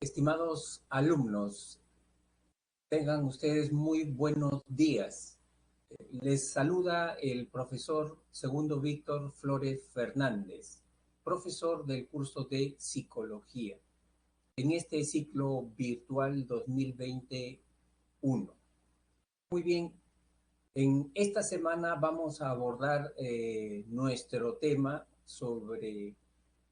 Estimados alumnos, tengan ustedes muy buenos días. Les saluda el profesor Segundo Víctor Flores Fernández, profesor del curso de Psicología, en este ciclo virtual 2021. Muy bien, en esta semana vamos a abordar nuestro tema sobre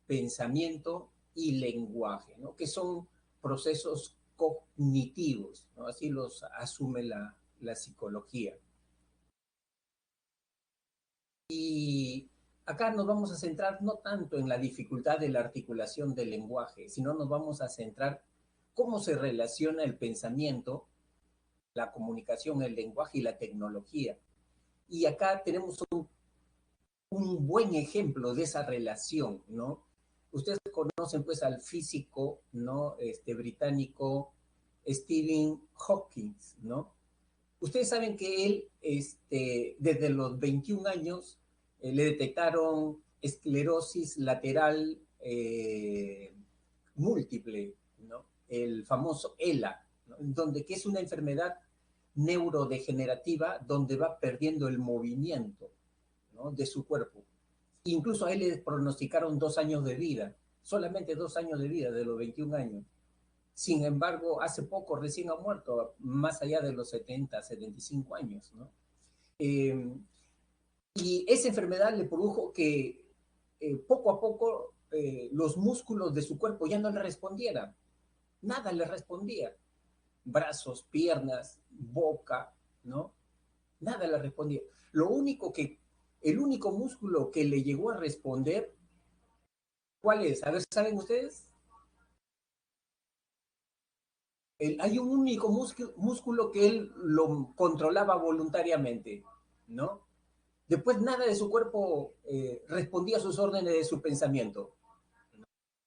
pensamiento y lenguaje, ¿no? Que son procesos cognitivos, ¿no? Así los asume la psicología. Y acá nos vamos a centrar no tanto en la dificultad de la articulación del lenguaje, sino nos vamos a centrar cómo se relaciona el pensamiento, la comunicación, el lenguaje y la tecnología. Y acá tenemos un buen ejemplo de esa relación, ¿no? Ustedes conocen pues al físico, ¿no? Británico Stephen Hawking, ¿no? Ustedes saben que él, desde los 21 años, le detectaron esclerosis lateral múltiple, ¿no? El famoso ELA, ¿no? Donde que es una enfermedad neurodegenerativa donde va perdiendo el movimiento, ¿no? De su cuerpo. Incluso a él le pronosticaron 2 años de vida, solamente 2 años de vida de los 21 años. Sin embargo, hace poco recién ha muerto, más allá de los 70, 75 años, ¿no? Y esa enfermedad le produjo que poco a poco los músculos de su cuerpo ya no le respondieran, nada le respondía. Brazos, piernas, boca, ¿no? Nada le respondía. El único músculo que le llegó a responder, ¿cuál es? A ver, ¿saben ustedes? Hay un único músculo que él lo controlaba voluntariamente, ¿no? Después nada de su cuerpo respondía a sus órdenes de su pensamiento.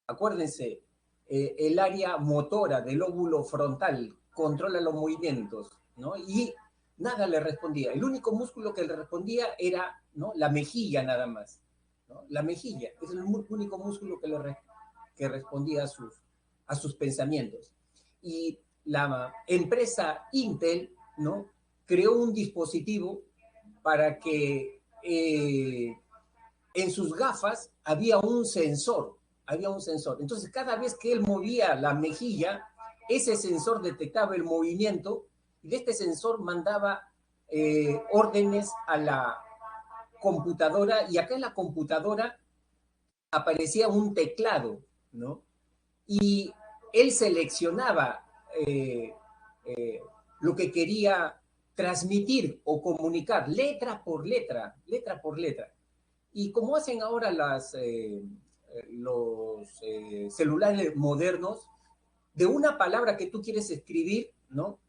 Acuérdense, el área motora del lóbulo frontal controla los movimientos, ¿no? Y nada le respondía. El único músculo que le respondía era, ¿no? La mejilla nada más, ¿no? La mejilla es el único músculo que respondía a sus pensamientos. Y la empresa Intel, ¿no? Creó un dispositivo para que en sus gafas había un sensor. Entonces, cada vez que él movía la mejilla, ese sensor detectaba el movimiento y de este sensor mandaba órdenes a la computadora, y acá en la computadora aparecía un teclado, ¿no? Y él seleccionaba eh, lo que quería transmitir o comunicar letra por letra, letra por letra. Y como hacen ahora los celulares modernos, de una palabra que tú quieres escribir, ¿no?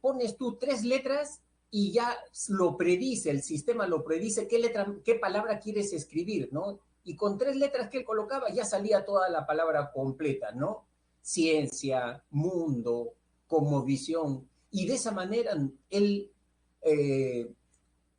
Pones tú 3 letras y ya lo predice, el sistema lo predice qué palabra quieres escribir, ¿no? Y con 3 letras que él colocaba ya salía toda la palabra completa, ¿no? Ciencia, mundo, como visión. Y de esa manera él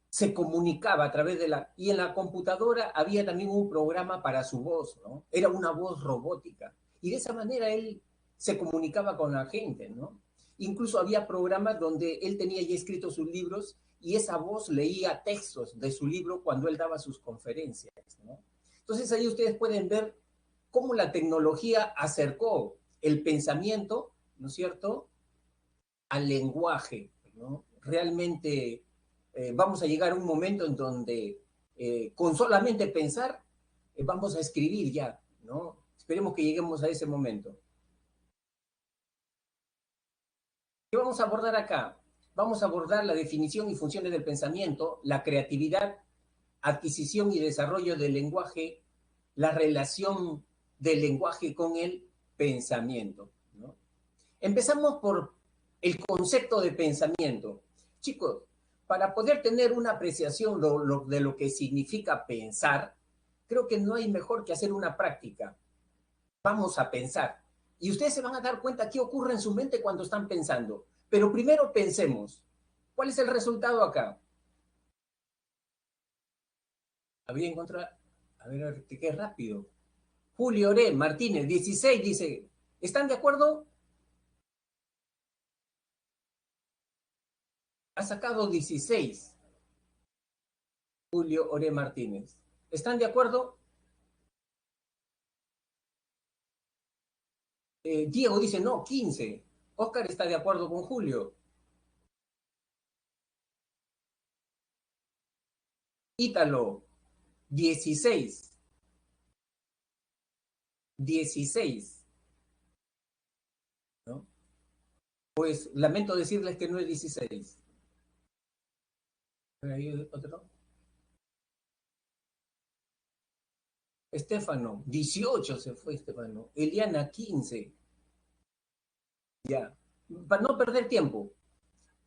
se comunicaba a través de la... Y en la computadora había también un programa para su voz, ¿no? Era una voz robótica. Y de esa manera él se comunicaba con la gente, ¿no? Incluso había programas donde él tenía ya escritos sus libros y esa voz leía textos de su libro cuando él daba sus conferencias, ¿no? Entonces ahí ustedes pueden ver cómo la tecnología acercó el pensamiento, ¿no es cierto?, al lenguaje, ¿no? Realmente vamos a llegar a un momento en donde con solamente pensar vamos a escribir ya, ¿no? Esperemos que lleguemos a ese momento. ¿Qué vamos a abordar acá? Vamos a abordar la definición y funciones del pensamiento, la creatividad, adquisición y desarrollo del lenguaje, la relación del lenguaje con el pensamiento, ¿no? Empezamos por el concepto de pensamiento. Chicos, para poder tener una apreciación de lo que significa pensar, creo que no hay mejor que hacer una práctica. Vamos a pensar. Y ustedes se van a dar cuenta qué ocurre en su mente cuando están pensando. Pero primero pensemos. ¿Cuál es el resultado acá? Había encontrado... A ver, qué rápido. Julio Oré Martínez, 16, dice. ¿Están de acuerdo? Ha sacado 16, Julio Ore Martínez. ¿Están de acuerdo? Diego dice, no, 15. Oscar está de acuerdo con Julio. Ítalo, 16. 16. ¿No? Pues lamento decirles que no es 16. ¿Hay otro? Estefano, 18 se fue Estefano. Eliana, 15. Ya. Para no perder tiempo.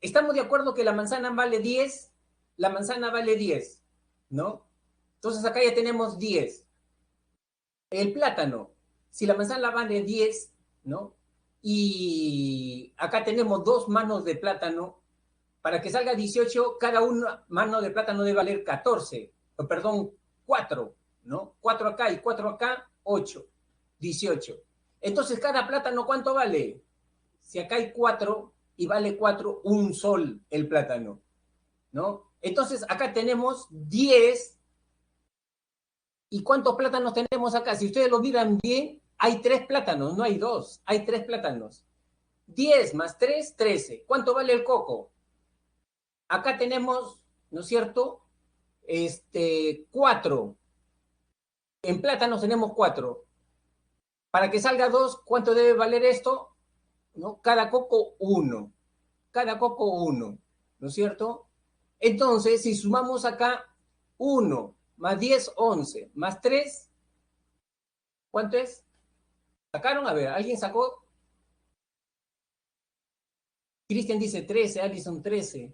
¿Estamos de acuerdo que la manzana vale 10? La manzana vale 10, ¿no? Entonces acá ya tenemos 10. El plátano, si la manzana vale 10, ¿no? Y acá tenemos 2 manos de plátano, para que salga 18, cada una mano de plátano debe valer 14, perdón, 4, ¿no? 4 acá y 4 acá, 8, 18. Entonces, cada plátano, ¿cuánto vale? Si acá hay 4 y vale 4, un sol el plátano, ¿no? Entonces, acá tenemos 10. ¿Y cuántos plátanos tenemos acá? Si ustedes lo miran bien, hay 3 plátanos, no hay 2, hay 3 plátanos. 10 más 3, 13. ¿Cuánto vale el coco? Acá tenemos, ¿no es cierto? 4. En plátanos tenemos 4. Para que salga 2, ¿cuánto debe valer esto? ¿No? Cada coco 1. Cada coco 1, ¿no es cierto? Entonces, si sumamos acá 1 más 10, 11, más 3, ¿cuánto es? ¿Sacaron? A ver, ¿alguien sacó? Cristian dice 13, Alison 13.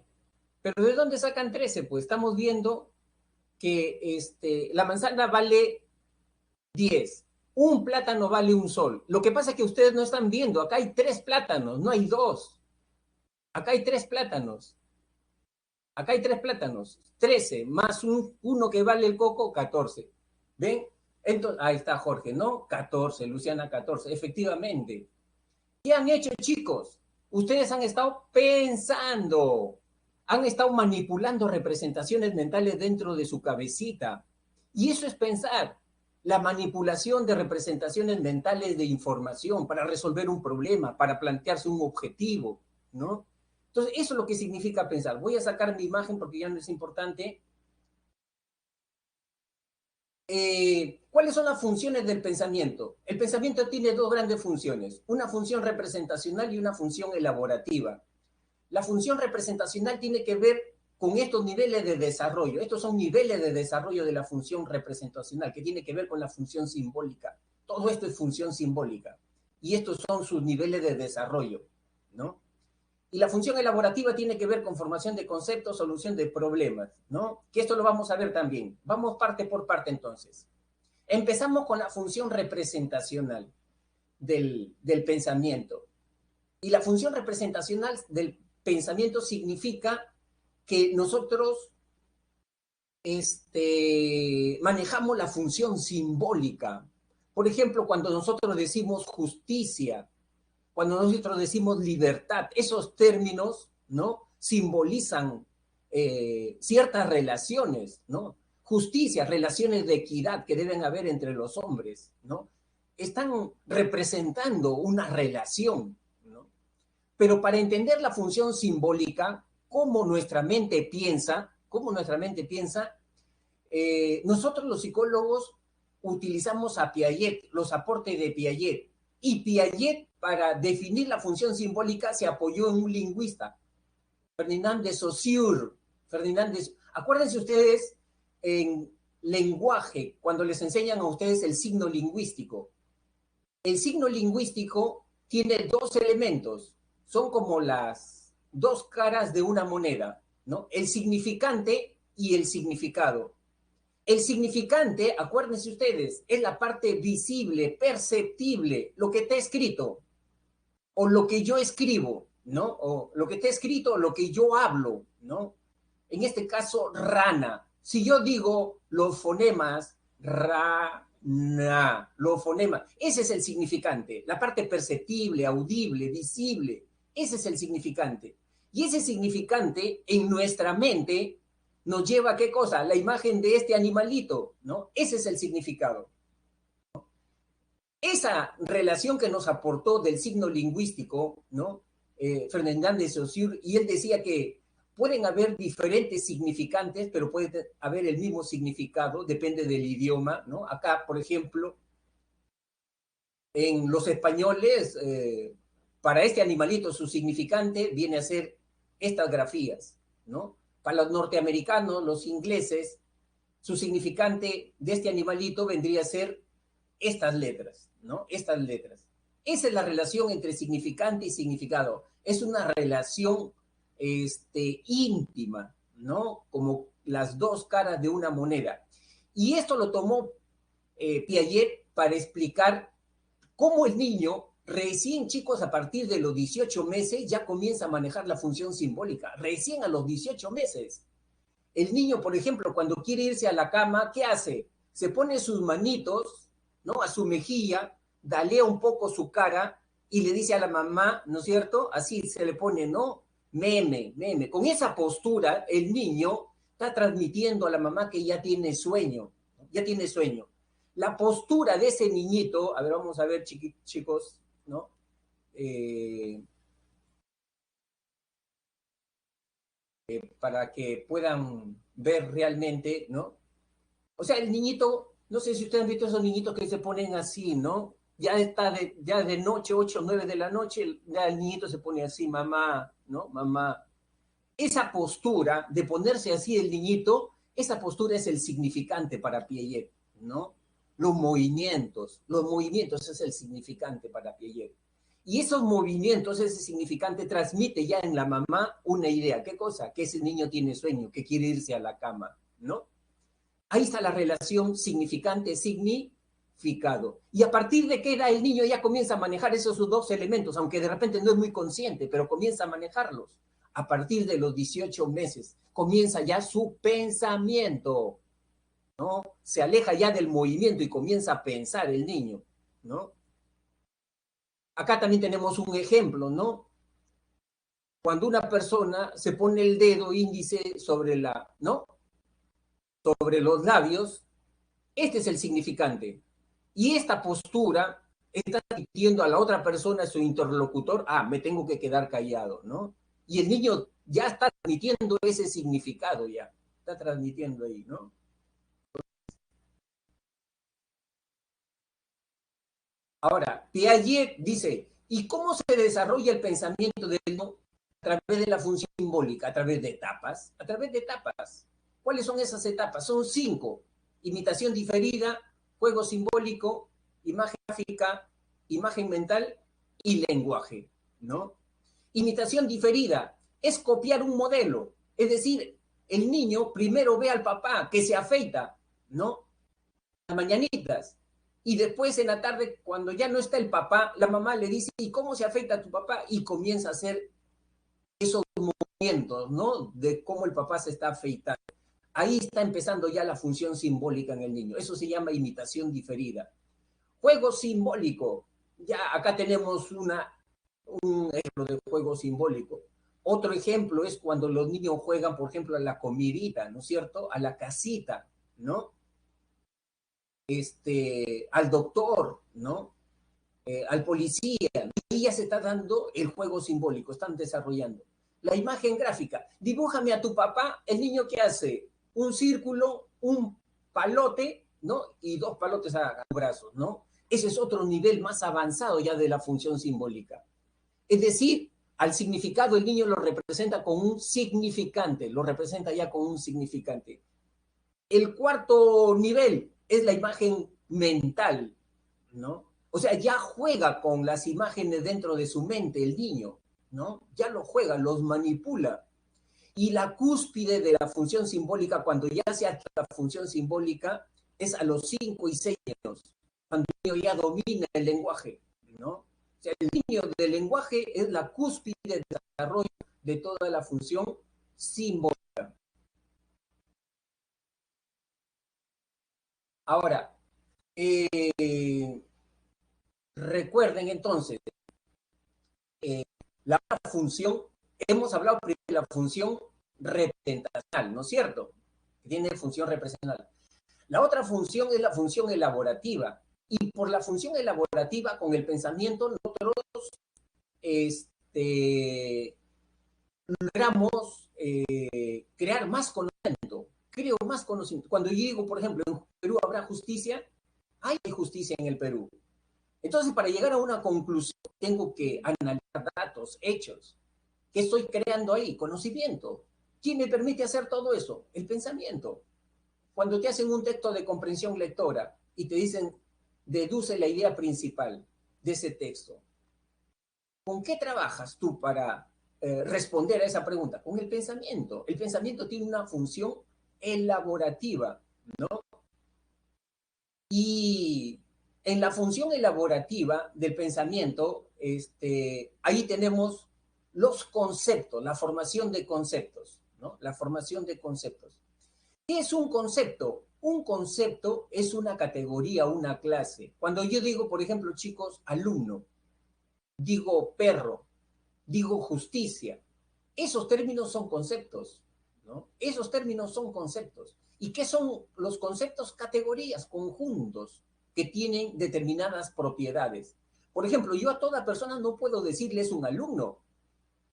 Pero ¿de dónde sacan 13? Pues estamos viendo que la manzana vale 10. Un plátano vale un sol. Lo que pasa es que ustedes no están viendo. Acá hay 3 plátanos, no hay 2. Acá hay 3 plátanos. Acá hay 3 plátanos. 13 más uno que vale el coco, 14. ¿Ven? Entonces, ahí está Jorge, ¿no? 14, Luciana 14. Efectivamente. ¿Qué han hecho, chicos? Ustedes han estado pensando, han estado manipulando representaciones mentales dentro de su cabecita. Y eso es pensar, la manipulación de representaciones mentales de información para resolver un problema, para plantearse un objetivo, ¿no? Entonces, eso es lo que significa pensar. Voy a sacar mi imagen porque ya no es importante. ¿Cuáles son las funciones del pensamiento? El pensamiento tiene 2 grandes funciones, una función representacional y una función elaborativa. La función representacional tiene que ver con estos niveles de desarrollo. Estos son niveles de desarrollo de la función representacional, que tiene que ver con la función simbólica. Todo esto es función simbólica. Y estos son sus niveles de desarrollo, ¿no? Y la función elaborativa tiene que ver con formación de conceptos, solución de problemas, ¿no? Que esto lo vamos a ver también. Vamos parte por parte entonces. Empezamos con la función representacional del pensamiento. Y la función representacional del pensamiento significa que nosotros manejamos la función simbólica. Por ejemplo, cuando nosotros decimos justicia, cuando nosotros decimos libertad, esos términos, ¿no? Simbolizan ciertas relaciones, ¿no? Justicia, relaciones de equidad que deben haber entre los hombres, ¿no? Están representando una relación, ¿no? Pero para entender la función simbólica, cómo nuestra mente piensa, nosotros los psicólogos utilizamos a Piaget, los aportes de Piaget, y Piaget, para definir la función simbólica, se apoyó en un lingüista, Ferdinand de Saussure. Acuérdense ustedes en lenguaje, cuando les enseñan a ustedes el signo lingüístico. El signo lingüístico tiene 2 elementos, son como las 2 caras de una moneda, ¿no? El significante y el significado. El significante, acuérdense ustedes, es la parte visible, perceptible, lo que está escrito, o lo que yo escribo, ¿no? O lo que está escrito, o lo que yo hablo, ¿no? En este caso, rana. Si yo digo los fonemas, ra, los fonemas. Ese es el significante, la parte perceptible, audible, visible. Ese es el significante. Y ese significante en nuestra mente nos lleva a ¿qué cosa? La imagen de este animalito, ¿no? Ese es el significado. Esa relación que nos aportó del signo lingüístico, ¿no? Ferdinand de Saussure, y él decía que pueden haber diferentes significantes, pero puede haber el mismo significado, depende del idioma, ¿no? Acá, por ejemplo, en los españoles, para este animalito, su significante viene a ser estas grafías, ¿no? Para los norteamericanos, los ingleses, su significante de este animalito vendría a ser estas letras, ¿no? Estas letras. Esa es la relación entre significante y significado. Es una relación íntima, ¿no? Como las dos caras de una moneda. Y esto lo tomó Piaget para explicar cómo el niño, recién chicos, a partir de los 18 meses, ya comienza a manejar la función simbólica. Recién a los 18 meses. El niño, por ejemplo, cuando quiere irse a la cama, ¿qué hace? Se pone sus manitos, ¿no? A su mejilla, dalea un poco su cara y le dice a la mamá, ¿no es cierto? Así se le pone, ¿no? Meme, meme. Con esa postura, el niño está transmitiendo a la mamá que ya tiene sueño, ya tiene sueño. La postura de ese niñito, a ver, vamos a ver, chicos, ¿no? Para que puedan ver realmente, ¿no? O sea, el niñito, no sé si ustedes han visto esos niñitos que se ponen así, ¿no? Ya de noche, 8 o 9 de la noche, ya el niñito se pone así, mamá, ¿no? Mamá. Esa postura de ponerse así el niñito, esa postura es el significante para Piaget, ¿no? Los movimientos es el significante para Piaget. Y esos movimientos, ese significante transmite ya en la mamá una idea. ¿Qué cosa? Que ese niño tiene sueño, que quiere irse a la cama, ¿no? Ahí está la relación significante-significado. Y a partir de qué edad el niño ya comienza a manejar esos dos elementos, aunque de repente no es muy consciente, pero comienza a manejarlos. A partir de los 18 meses comienza ya su pensamiento, ¿no? Se aleja ya del movimiento y comienza a pensar el niño, ¿no? Acá también tenemos un ejemplo, ¿no? Cuando una persona se pone el dedo índice sobre ¿no? Sobre los labios, este es el significante. Y esta postura está admitiendo a la otra persona, a su interlocutor, me tengo que quedar callado, ¿no? Y el niño ya está transmitiendo ese significado ya, está transmitiendo ahí, ¿no? Ahora, Piaget dice, ¿y cómo se desarrolla el pensamiento del niño a través de la función simbólica? A través de etapas, a través de etapas. ¿Cuáles son esas etapas? Son 5. Imitación diferida, juego simbólico, imagen gráfica, imagen mental y lenguaje, ¿no? Imitación diferida es copiar un modelo, es decir, el niño primero ve al papá que se afeita, ¿no? Las mañanitas, y después en la tarde, cuando ya no está el papá, la mamá le dice, ¿y cómo se afeita tu papá? Y comienza a hacer esos movimientos, ¿no? De cómo el papá se está afeitando. Ahí está empezando ya la función simbólica en el niño. Eso se llama imitación diferida. Juego simbólico. Ya acá tenemos un ejemplo de juego simbólico. Otro ejemplo es cuando los niños juegan, por ejemplo, a la comidita, ¿no es cierto? A la casita, ¿no? Al doctor, ¿no? Al policía. Ahí ya se está dando el juego simbólico, están desarrollando. La imagen gráfica. Dibújame a tu papá, el niño que hace un círculo, un palote, ¿no? Y dos palotes a brazos, ¿no? Ese es otro nivel más avanzado ya de la función simbólica. Es decir, al significado el niño lo representa con un significante, lo representa ya con un significante. El cuarto nivel es la imagen mental, ¿no? O sea, ya juega con las imágenes dentro de su mente el niño, ¿no? Ya lo juega, los manipula. Y la cúspide de la función simbólica, cuando ya se hace la función simbólica, es a los 5 y 6 años, cuando el niño ya domina el lenguaje, ¿no? O sea, el niño del lenguaje es la cúspide de desarrollo de toda la función simbólica. Ahora, Eh, recuerden entonces, la función, hemos hablado de la función representacional, ¿no es cierto? Tiene función representacional. La otra función es la función elaborativa. Y por la función elaborativa, con el pensamiento, nosotros este, logramos crear más conocimiento. Creo más conocimiento. Cuando yo digo, por ejemplo, en Perú habrá justicia, hay justicia en el Perú. Entonces, para llegar a una conclusión, tengo que analizar datos, hechos. ¿Qué estoy creando ahí? Conocimiento. ¿Quién me permite hacer todo eso? El pensamiento. Cuando te hacen un texto de comprensión lectora y te dicen, deduce la idea principal de ese texto, ¿con qué trabajas tú para responder a esa pregunta? Con el pensamiento. El pensamiento tiene una función elaborativa, ¿no? Y en la función elaborativa del pensamiento, ahí tenemos los conceptos, la formación de conceptos, ¿no? La formación de conceptos. ¿Qué es un concepto? Un concepto es una categoría, una clase. Cuando yo digo, por ejemplo, chicos, alumno, digo perro, digo justicia, esos términos son conceptos, ¿no? Esos términos son conceptos. ¿Y qué son los conceptos? Categorías, conjuntos que tienen determinadas propiedades. Por ejemplo, yo a toda persona no puedo decirle es un alumno.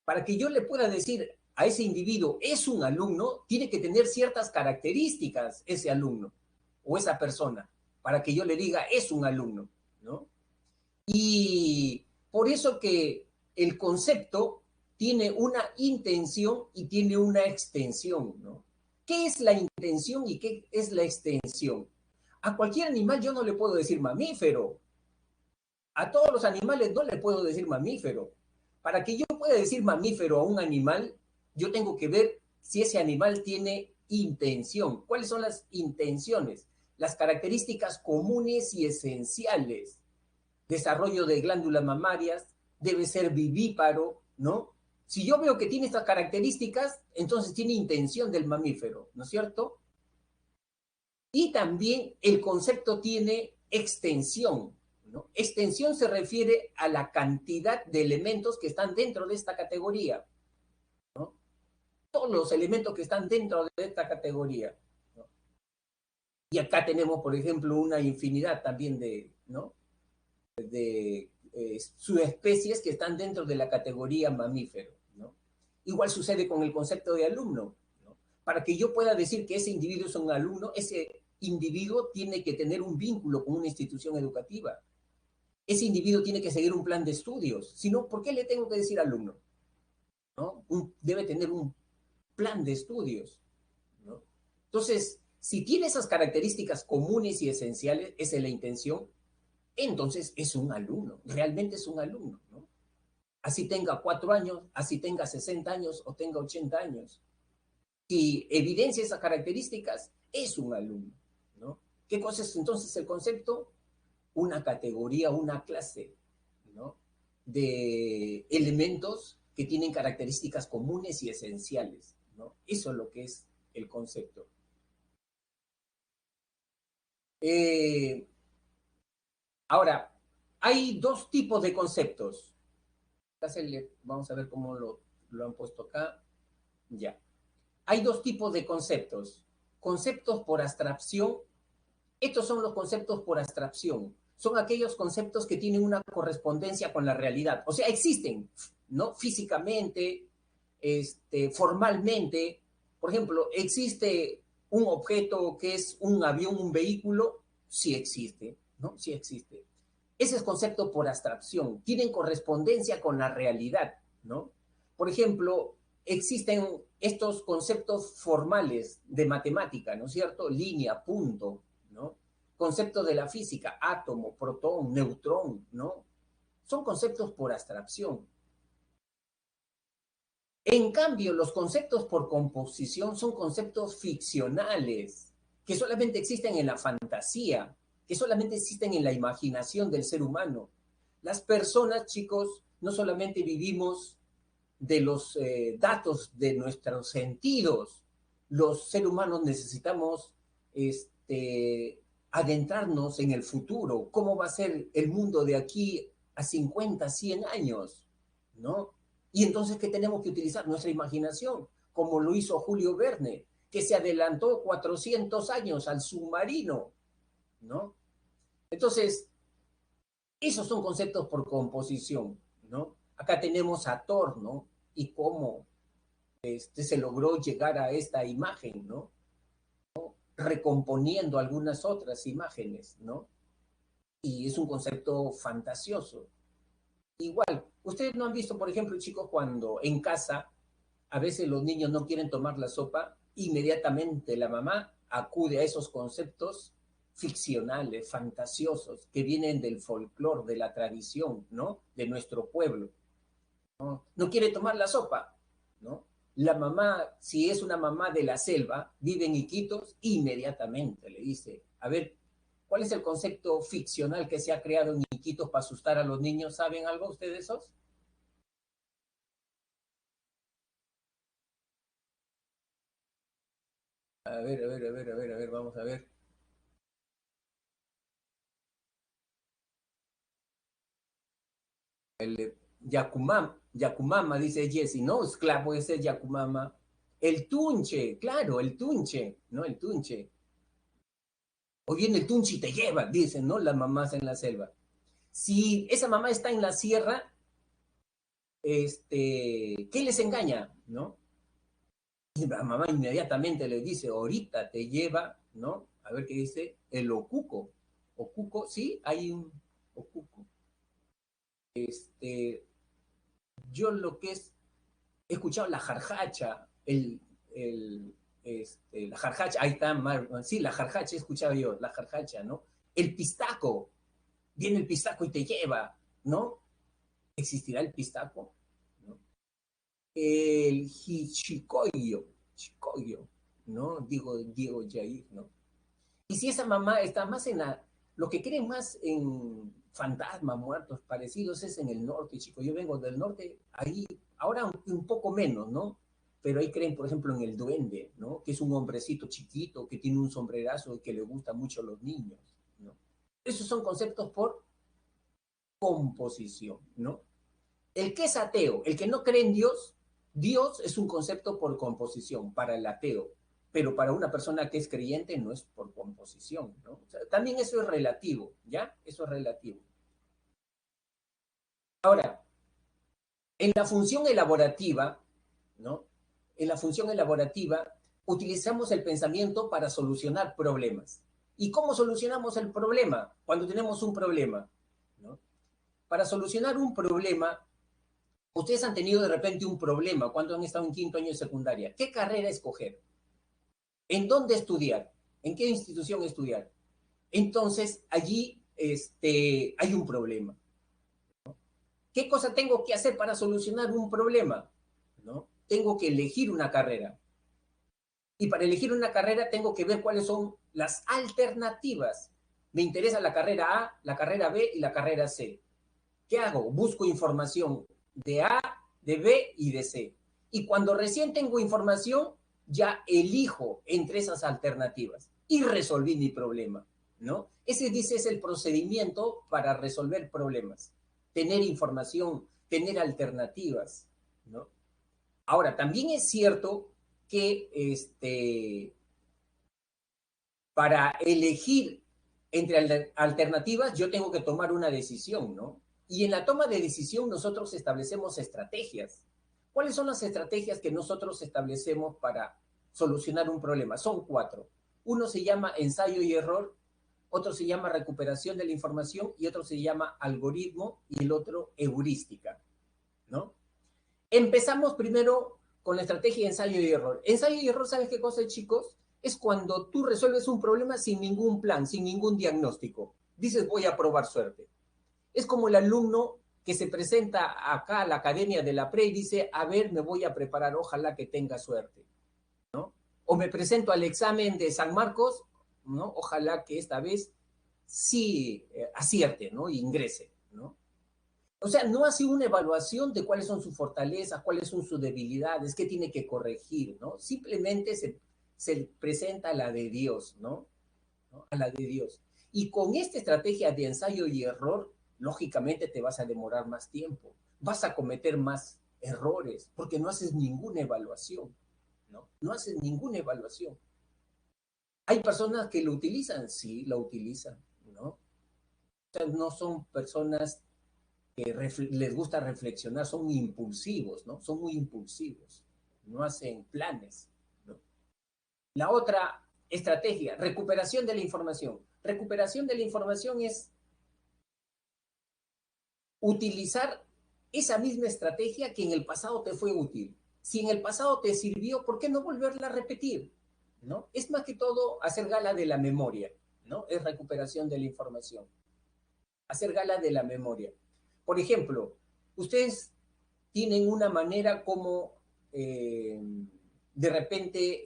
Para que yo le pueda decir a ese individuo es un alumno, tiene que tener ciertas características ese alumno o esa persona, para que yo le diga es un alumno, ¿no? Y por eso que el concepto tiene una intención y tiene una extensión, ¿no? ¿Qué es la intención y qué es la extensión? A cualquier animal yo no le puedo decir mamífero. A todos los animales no le puedo decir mamífero. Para que yo pueda decir mamífero a un animal, yo tengo que ver si ese animal tiene intención. ¿Cuáles son las intenciones? Las características comunes y esenciales. Desarrollo de glándulas mamarias, debe ser vivíparo, ¿no? Si yo veo que tiene estas características, entonces tiene intención del mamífero, ¿no es cierto? Y también el concepto tiene extensión, ¿no? Extensión se refiere a la cantidad de elementos que están dentro de esta categoría, ¿no? Todos los elementos que están dentro de esta categoría, ¿no? Y acá tenemos, por ejemplo, una infinidad también de, ¿no? de subespecies que están dentro de la categoría mamífero, ¿no? Igual sucede con el concepto de alumno, ¿no? Para que yo pueda decir que ese individuo es un alumno, ese individuo tiene que tener un vínculo con una institución educativa. Ese individuo tiene que seguir un plan de estudios. Si no, ¿por qué le tengo que decir alumno? ¿No? Debe tener un plan de estudios, ¿no? Entonces, si tiene esas características comunes y esenciales, esa es la intención, entonces es un alumno, realmente es un alumno, ¿no? Así tenga 4 años, así tenga 60 años o tenga 80 años. Si evidencia esas características, es un alumno, ¿no? ¿Qué cosa es entonces el concepto? Una categoría, una clase, ¿no? De elementos que tienen características comunes y esenciales, ¿no? Eso es lo que es el concepto. Eh, ahora, hay dos tipos de conceptos. Vamos a ver cómo lo han puesto acá. Ya. Hay dos tipos de conceptos. Conceptos por abstracción. Estos son los conceptos por abstracción. Son aquellos conceptos que tienen una correspondencia con la realidad. O sea, existen, ¿no? Físicamente, formalmente. Por ejemplo, ¿existe un objeto que es un avión, un vehículo? Sí existe, ¿no? Sí existe. Ese es concepto por abstracción. Tienen correspondencia con la realidad, ¿no? Por ejemplo, existen estos conceptos formales de matemática, ¿no es cierto? Línea, punto, ¿no? Conceptos de la física, átomo, protón, neutrón, ¿no? Son conceptos por abstracción. En cambio, los conceptos por composición son conceptos ficcionales, que solamente existen en la fantasía, que solamente existen en la imaginación del ser humano. Las personas, chicos, no solamente vivimos de los datos de nuestros sentidos, los seres humanos necesitamos este, adentrarnos en el futuro, cómo va a ser el mundo de aquí a 50, 100 años, ¿no? Y entonces, ¿qué tenemos que utilizar? Nuestra imaginación, como lo hizo Julio Verne, que se adelantó 400 años al submarino, ¿no? Entonces, esos son conceptos por composición, ¿no? Acá tenemos a Thor, ¿no? Y cómo se logró llegar a esta imagen, ¿no? Recomponiendo algunas otras imágenes, ¿no? Y es un concepto fantasioso. Igual, ustedes no han visto, por ejemplo, chicos, cuando en casa a veces los niños no quieren tomar la sopa, inmediatamente la mamá acude a esos conceptos ficcionales, fantasiosos, que vienen del folclore, de la tradición, ¿no? De nuestro pueblo. ¿No? No quiere tomar la sopa, ¿no? La mamá, si es una mamá de la selva, vive en Iquitos, inmediatamente le dice, a ver, ¿cuál es el concepto ficcional que se ha creado en Iquitos para asustar a los niños? ¿Saben algo ustedes esos? A ver, vamos a ver. Yacumama, dice Jesse, no, es claro, puede ser Yacumama. El tunche, claro, el tunche, ¿no? El tunche. O viene el tunche y te lleva, dicen, ¿no? Las mamás en la selva. Si esa mamá está en la sierra, ¿qué les engaña? ¿No? Y la mamá inmediatamente le dice, ahorita te lleva, ¿no? A ver qué dice, el ocuco. Ocuco, sí, hay un ocuco. Este, yo lo que es, he escuchado la jarjacha, la jarjacha, ahí está, sí, la jarjacha he escuchado yo, la jarjacha, ¿no? El pistaco, viene el pistaco y te lleva, ¿no? ¿Existirá el pistaco? ¿No? El Hichikoyo, Chicoyo, ¿no? Diego Jair, ¿no? Y si esa mamá está más lo que creen más en fantasmas, muertos, parecidos, es en el norte, chicos. Yo vengo del norte, ahí, ahora un poco menos, ¿no? Pero ahí creen, por ejemplo, en el duende, ¿no? Que es un hombrecito chiquito, que tiene un sombrerazo y que le gusta mucho a los niños, ¿no? Esos son conceptos por composición, ¿no? El que es ateo, el que no cree en Dios, Dios es un concepto por composición para el ateo, pero para una persona que es creyente no es por composición, ¿no? O sea, también eso es relativo, ¿ya? Eso es relativo. Ahora, en la función elaborativa, ¿no? En la función elaborativa utilizamos el pensamiento para solucionar problemas. ¿Y cómo solucionamos el problema? Cuando tenemos un problema, ¿no? Para solucionar un problema, ustedes han tenido de repente un problema cuando han estado en quinto año de secundaria. ¿Qué carrera escoger? ¿En dónde estudiar? ¿En qué institución estudiar? Entonces, allí hay un problema. ¿Qué cosa tengo que hacer para solucionar un problema? ¿No? Tengo que elegir una carrera. Y para elegir una carrera tengo que ver cuáles son las alternativas. Me interesa la carrera A, la carrera B y la carrera C. ¿Qué hago? Busco información de A, de B y de C. Y cuando recién tengo información, ya elijo entre esas alternativas y resolví mi problema, ¿no? Ese dice es el procedimiento para resolver problemas. Tener información, tener alternativas, ¿no? Ahora, también es cierto que para elegir entre alternativas, yo tengo que tomar una decisión, ¿no? Y en la toma de decisión nosotros establecemos estrategias. ¿Cuáles son las estrategias que nosotros establecemos para solucionar un problema? Son cuatro. Uno se llama ensayo y error, otro se llama recuperación de la información y otro se llama algoritmo y el otro heurística, ¿no? Empezamos primero con la estrategia de ensayo y error. Ensayo y error, ¿sabes qué cosa, chicos? Es cuando tú resuelves un problema sin ningún plan, sin ningún diagnóstico. Dices, voy a probar suerte. Es como el alumno que se presenta acá a la academia de la pre y dice, a ver, me voy a preparar, ojalá que tenga suerte, ¿no? O me presento al examen de San Marcos, ¿no? Ojalá que esta vez sí acierte, ¿no? Y ingrese, ¿no? O sea, no hace una evaluación de cuáles son sus fortalezas, cuáles son sus debilidades, qué tiene que corregir, ¿no? Simplemente se presenta la de Dios, ¿no? ¿no? A la de Dios. Y con esta estrategia de ensayo y error, lógicamente te vas a demorar más tiempo, vas a cometer más errores, porque no haces ninguna evaluación, ¿no? No haces ninguna evaluación. ¿Hay personas que lo utilizan? Sí, lo utilizan, ¿no? O sea, no son personas que les gusta reflexionar, son impulsivos, ¿no? Son muy impulsivos, no hacen planes, ¿no? La otra estrategia, recuperación de la información. Recuperación de la información es utilizar esa misma estrategia que en el pasado te fue útil. Si en el pasado te sirvió, ¿por qué no volverla a repetir? ¿No? Es más que todo hacer gala de la memoria, ¿no? Es recuperación de la información. Hacer gala de la memoria. Por ejemplo, ustedes tienen una manera como de repente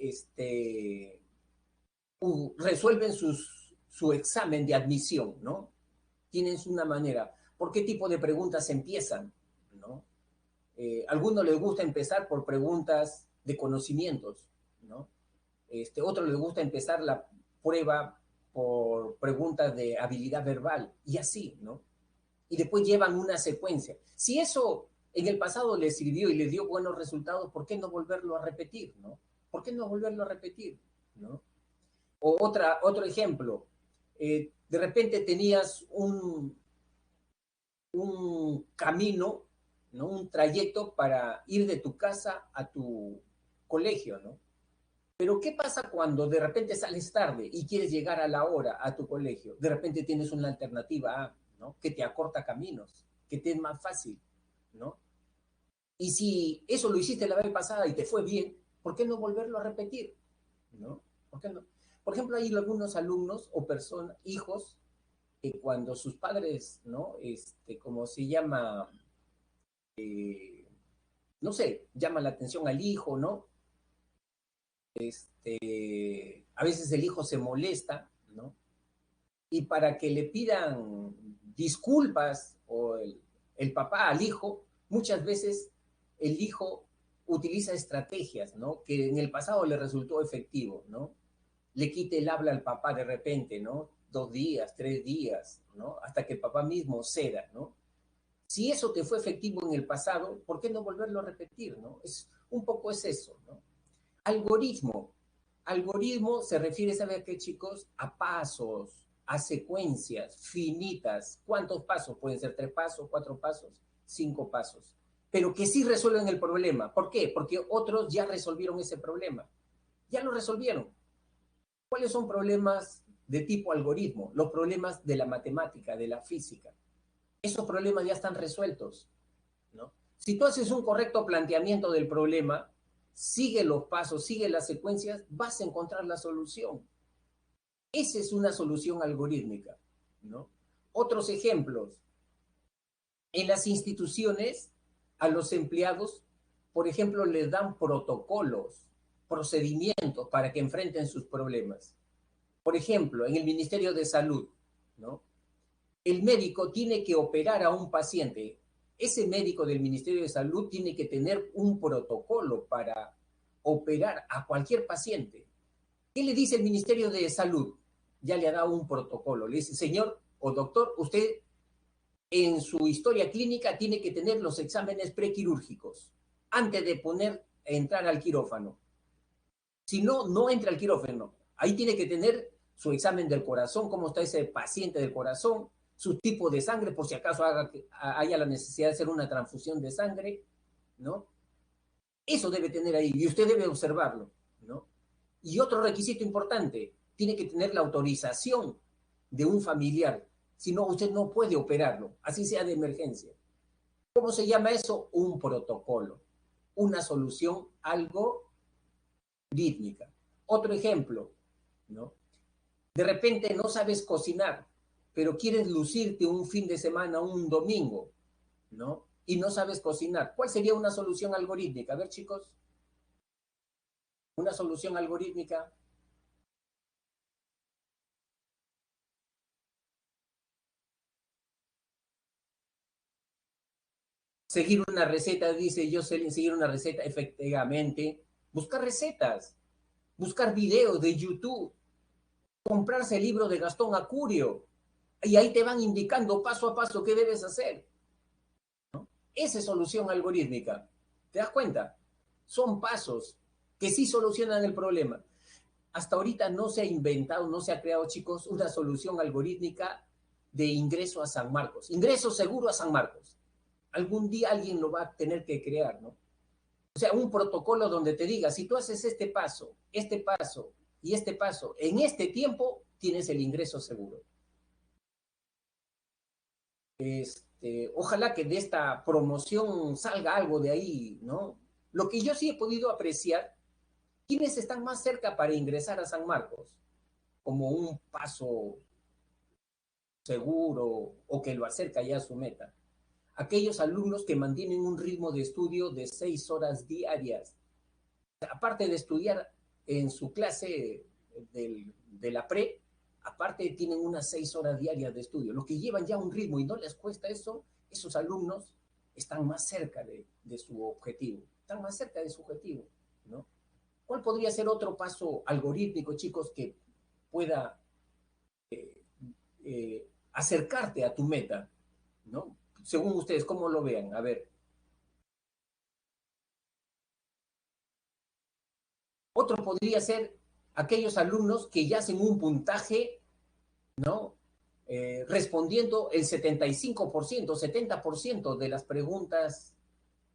resuelven su examen de admisión, ¿no? Tienen una manera. ¿Por qué tipo de preguntas empiezan? ¿No? Algunos les gusta empezar por preguntas de conocimientos, ¿no? Otros les gusta empezar la prueba por preguntas de habilidad verbal y así, ¿no? Y después llevan una secuencia. Si eso en el pasado les sirvió y les dio buenos resultados, ¿por qué no volverlo a repetir, no? ¿Por qué no volverlo a repetir, no? O otro ejemplo, de repente tenías un camino, ¿no? Un trayecto para ir de tu casa a tu colegio, ¿no? Pero ¿qué pasa cuando de repente sales tarde y quieres llegar a la hora a tu colegio? De repente tienes una alternativa A, ¿no? Que te acorta caminos, que te es más fácil, ¿no? Y si eso lo hiciste la vez pasada y te fue bien, ¿por qué no volverlo a repetir? ¿No? ¿Por qué no? Por ejemplo, hay algunos alumnos o personas, hijos, que cuando sus padres, ¿no? Como se llama, eh, no sé, llama la atención al hijo, ¿no? A veces el hijo se molesta, ¿no? Y para que le pidan disculpas o el papá al hijo, muchas veces el hijo utiliza estrategias, ¿no? Que en el pasado le resultó efectivo, ¿no? Le quite el habla al papá de repente, ¿no? 2 días, 3 días, ¿no? Hasta que el papá mismo ceda, ¿no? Si eso te fue efectivo en el pasado, ¿por qué no volverlo a repetir, ¿no? Un poco es eso, ¿no? Algoritmo. Algoritmo se refiere, ¿sabe a qué, chicos? A pasos, a secuencias finitas. ¿Cuántos pasos? Pueden ser 3 pasos, 4 pasos, 5 pasos. Pero que sí resuelven el problema. ¿Por qué? Porque otros ya resolvieron ese problema. Ya lo resolvieron. ¿Cuáles son problemas de tipo algoritmo? Los problemas de la matemática, de la física. Esos problemas ya están resueltos, ¿no? Si tú haces un correcto planteamiento del problema, sigue los pasos, sigue las secuencias, vas a encontrar la solución. Esa es una solución algorítmica, ¿no? Otros ejemplos. En las instituciones, a los empleados, por ejemplo, les dan protocolos, procedimientos para que enfrenten sus problemas. Por ejemplo, en el Ministerio de Salud, ¿no? El médico tiene que operar a un paciente. Ese médico del Ministerio de Salud tiene que tener un protocolo para operar a cualquier paciente. ¿Qué le dice el Ministerio de Salud? Ya le ha dado un protocolo. Le dice, señor o doctor, usted en su historia clínica tiene que tener los exámenes prequirúrgicos antes de entrar al quirófano. Si no, no entra al quirófano. Ahí tiene que tener su examen del corazón, cómo está ese paciente del corazón, su tipo de sangre, por si acaso haya la necesidad de hacer una transfusión de sangre, ¿no? Eso debe tener ahí y usted debe observarlo, ¿no? Y otro requisito importante, tiene que tener la autorización de un familiar, si no, usted no puede operarlo, así sea de emergencia. ¿Cómo se llama eso? Un protocolo, una solución algorítmica. Otro ejemplo, ¿no? De repente no sabes cocinar, pero quieres lucirte un fin de semana, un domingo, ¿no? Y no sabes cocinar. ¿Cuál sería una solución algorítmica? A ver, chicos, una solución algorítmica. Seguir una receta, dice yo, seguir una receta, efectivamente. Buscar recetas, buscar videos de YouTube, comprarse el libro de Gastón Acurio y ahí te van indicando paso a paso qué debes hacer. Esa es solución algorítmica. ¿Te das cuenta? Son pasos que sí solucionan el problema. Hasta ahorita no se ha inventado, no se ha creado, chicos, una solución algorítmica de ingreso a San Marcos. Ingreso seguro a San Marcos. Algún día alguien lo va a tener que crear, ¿no? O sea, un protocolo donde te diga, si tú haces este paso y este paso, en este tiempo tienes el ingreso seguro. Ojalá que de esta promoción salga algo de ahí, ¿no? Lo que yo sí he podido apreciar, ¿quiénes están más cerca para ingresar a San Marcos? Como un paso seguro o que lo acerca ya a su meta. Aquellos alumnos que mantienen un ritmo de estudio de 6 horas diarias. Aparte de estudiar en su clase de la pre, aparte tienen unas 6 horas diarias de estudio. Los que llevan ya un ritmo y no les cuesta eso, esos alumnos están más cerca de su objetivo. Están más cerca de su objetivo, ¿no? ¿Cuál podría ser otro paso algorítmico, chicos, que pueda acercarte a tu meta, ¿no? Según ustedes, ¿cómo lo vean? A ver. Otro podría ser aquellos alumnos que ya hacen un puntaje, ¿no? Respondiendo el 75%, 70% de las preguntas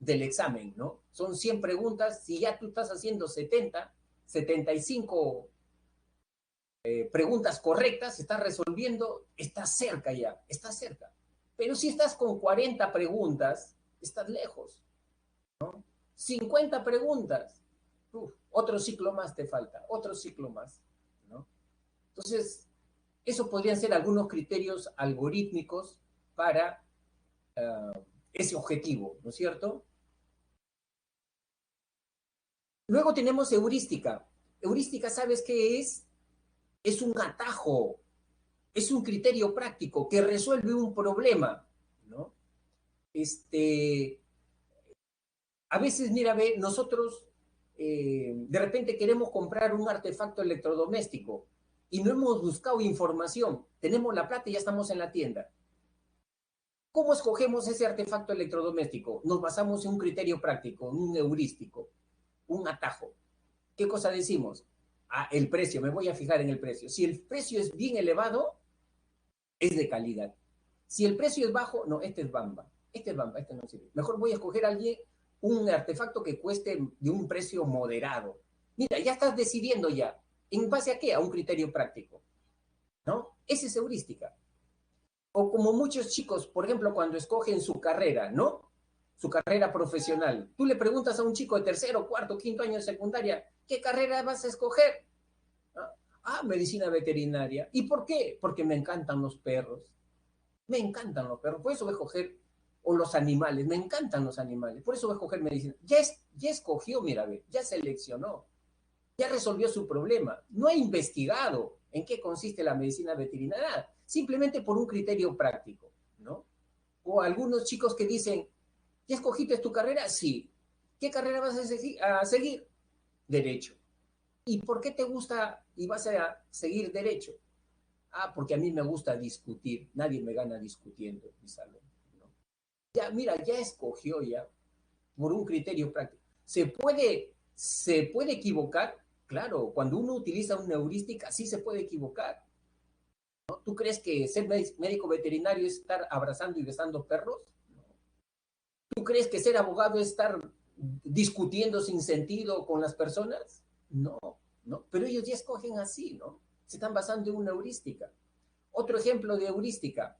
del examen, ¿no? Son 100 preguntas, si ya tú estás haciendo 75 preguntas correctas, estás resolviendo, estás cerca ya, estás cerca. Pero si estás con 40 preguntas, estás lejos, ¿no? 50 preguntas, otro ciclo más te falta, otro ciclo más, ¿no? Entonces, eso podrían ser algunos criterios algorítmicos para ese objetivo, ¿no es cierto? Luego tenemos heurística. Heurística, ¿sabes qué es? Es un atajo, es un criterio práctico que resuelve un problema, ¿no? A veces, mira, ve, nosotros de repente queremos comprar un artefacto electrodoméstico y no hemos buscado información. Tenemos la plata y ya estamos en la tienda. ¿Cómo escogemos ese artefacto electrodoméstico? Nos basamos en un criterio práctico, en un heurístico, un atajo. ¿Qué cosa decimos? Ah, el precio, me voy a fijar en el precio. Si el precio es bien elevado, es de calidad. Si el precio es bajo, no, este es bamba. Este es bamba, este no sirve. Mejor voy a escoger a alguien un artefacto que cueste de un precio moderado. Mira, ya estás decidiendo ya. ¿En base a qué? A un criterio práctico, ¿no? Esa es heurística. O como muchos chicos, por ejemplo, cuando escogen su carrera, ¿no? Su carrera profesional. Tú le preguntas a un chico de tercero, cuarto, quinto año de secundaria, ¿qué carrera vas a escoger? Ah, medicina veterinaria. ¿Y por qué? Porque me encantan los perros. Me encantan los perros. Por eso voy a escoger, o los animales, me encantan los animales. Por eso voy a escoger medicina. Ya escogió, mira, ya seleccionó. Ya resolvió su problema. No ha investigado en qué consiste la medicina veterinaria. Simplemente por un criterio práctico, ¿no? O algunos chicos que dicen, ¿ya escogiste tu carrera? Sí. ¿Qué carrera vas a seguir? Derecho. ¿Y por qué te gusta y vas a seguir derecho? Ah, porque a mí me gusta discutir. Nadie me gana discutiendo en mi salón, ¿no? Ya, mira, ya escogió ya por un criterio práctico. ¿Se puede equivocar? Claro, cuando uno utiliza una heurística, sí se puede equivocar, ¿no? ¿Tú crees que ser médico veterinario es estar abrazando y besando perros? ¿Tú crees que ser abogado es estar discutiendo sin sentido con las personas? No, no, pero ellos ya escogen así, ¿no? Se están basando en una heurística. Otro ejemplo de heurística.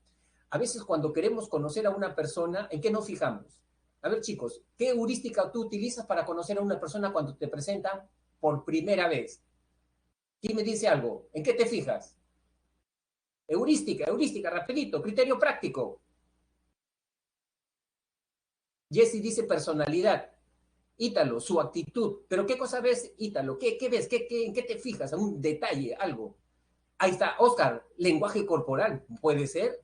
A veces cuando queremos conocer a una persona, ¿en qué nos fijamos? A ver, chicos, ¿qué heurística tú utilizas para conocer a una persona cuando te presentan por primera vez? ¿Quién me dice algo? ¿En qué te fijas? Heurística, rapidito, criterio práctico. Jesse dice personalidad. Ítalo, su actitud. ¿Pero qué cosa ves, Ítalo? ¿Qué ves? ¿En qué te fijas? Un detalle, algo. Ahí está, Oscar, lenguaje corporal, puede ser.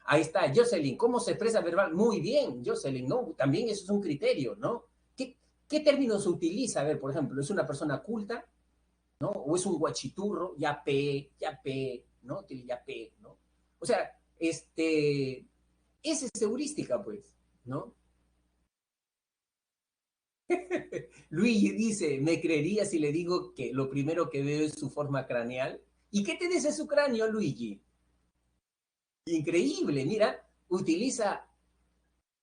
Ahí está, Jocelyn, ¿cómo se expresa verbal? Muy bien, Jocelyn, ¿no? También eso es un criterio, ¿no? ¿Qué términos utiliza? A ver, por ejemplo, ¿es una persona culta? ¿no? O es un guachiturro, ya pe, ¿no? Ya pe, ¿no? O sea, esa es heurística, pues, ¿no? Luigi dice, ¿me creería si le digo que lo primero que veo es su forma craneal? ¿Y qué te dice su cráneo, Luigi? Increíble, mira, utiliza,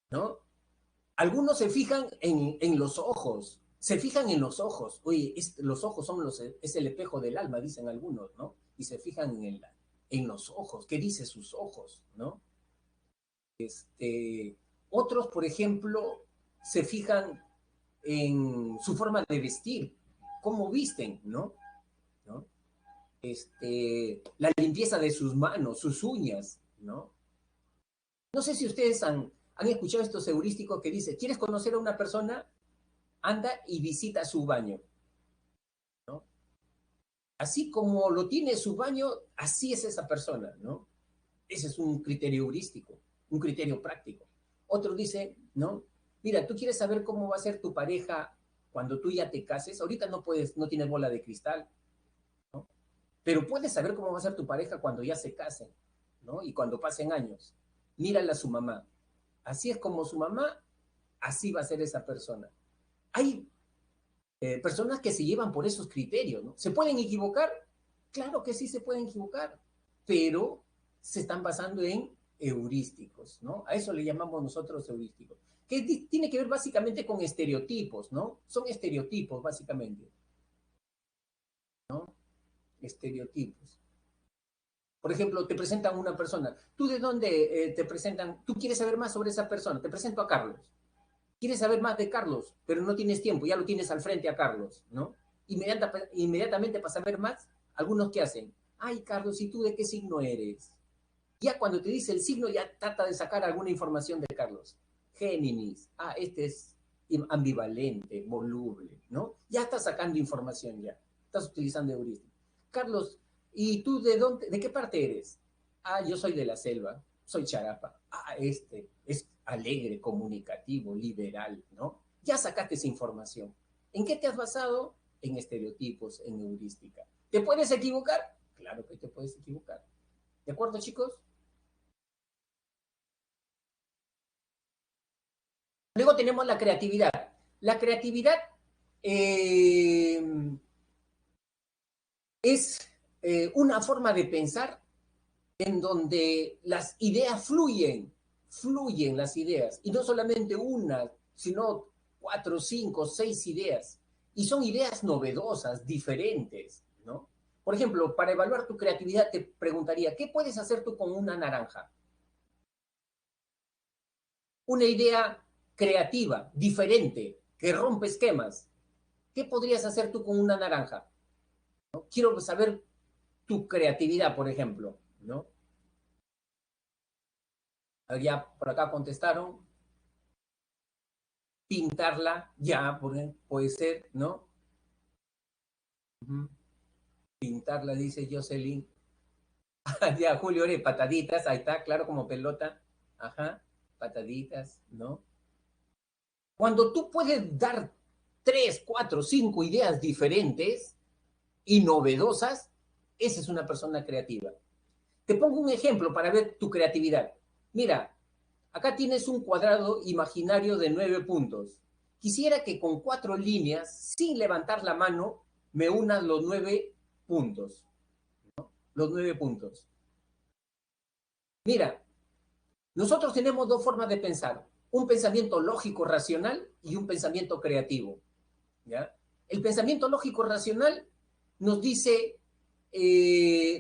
¿no? Algunos se fijan en los ojos, se fijan en los ojos. Oye, los ojos son es el espejo del alma, dicen algunos, ¿no? Y se fijan en los ojos, ¿qué dice sus ojos, ¿no? Otros, por ejemplo, se fijan en su forma de vestir, cómo visten, ¿no? ¿No? La limpieza de sus manos, sus uñas, ¿no? No sé si ustedes han escuchado estos heurísticos que dice, ¿quieres conocer a una persona? Anda y visita su baño, ¿no? Así como lo tiene su baño, así es esa persona, ¿no? Ese es un criterio heurístico, un criterio práctico. Otro dice, ¿no? Mira, tú quieres saber cómo va a ser tu pareja cuando tú ya te cases. Ahorita no puedes, no tienes bola de cristal, ¿no? Pero puedes saber cómo va a ser tu pareja cuando ya se casen, ¿no? Y cuando pasen años. Mírala a su mamá. Así es como su mamá, así va a ser esa persona. Hay personas que se llevan por esos criterios, ¿no? ¿Se pueden equivocar? Claro que sí se pueden equivocar, pero se están basando en heurísticos, ¿no? A eso le llamamos nosotros heurísticos, que tiene que ver básicamente con estereotipos, ¿no? Son estereotipos, básicamente, ¿no? Estereotipos. Por ejemplo, te presentan una persona. ¿Tú de dónde te presentan? ¿Tú quieres saber más sobre esa persona? Te presento a Carlos. Quieres saber más de Carlos, pero no tienes tiempo, ya lo tienes al frente a Carlos, ¿no? Inmediatamente para saber más, algunos que hacen, ay Carlos, ¿y tú de qué signo eres? Ya cuando te dice el signo, ya trata de sacar alguna información de Carlos. Géminis, este es ambivalente, voluble, ¿no? Ya estás sacando información ya, estás utilizando heurística. Carlos, ¿y tú de qué parte eres? Yo soy de la selva, soy charapa. Este es alegre, comunicativo, liberal, ¿no? Ya sacaste esa información. ¿En qué te has basado? En estereotipos, en heurística. ¿Te puedes equivocar? Claro que te puedes equivocar. ¿De acuerdo, chicos? Luego tenemos la creatividad. La creatividad eh, es una forma de pensar en donde las ideas fluyen las ideas, y no solamente una, sino 4, 5, 6 ideas, y son ideas novedosas, diferentes, ¿no? Por ejemplo, para evaluar tu creatividad te preguntaría, ¿qué puedes hacer tú con una naranja? Una idea creativa, diferente, que rompe esquemas. ¿Qué podrías hacer tú con una naranja? ¿No? Quiero saber tu creatividad, por ejemplo, ¿no? Ya por acá contestaron, pintarla, ya, puede ser, ¿no? Pintarla, dice Jocelyn. Ya, Julio, pataditas, ahí está, claro, como pelota. Ajá, pataditas, ¿no? Cuando tú puedes dar 3, 4, 5 ideas diferentes y novedosas, esa es una persona creativa. Te pongo un ejemplo para ver tu creatividad. Mira, acá tienes un cuadrado imaginario de 9 puntos. Quisiera que con 4 líneas, sin levantar la mano, me unas los 9 puntos. Los 9 puntos. Mira, nosotros tenemos dos formas de pensar. Un pensamiento lógico racional y un pensamiento creativo. ¿Ya? El pensamiento lógico racional nos dice,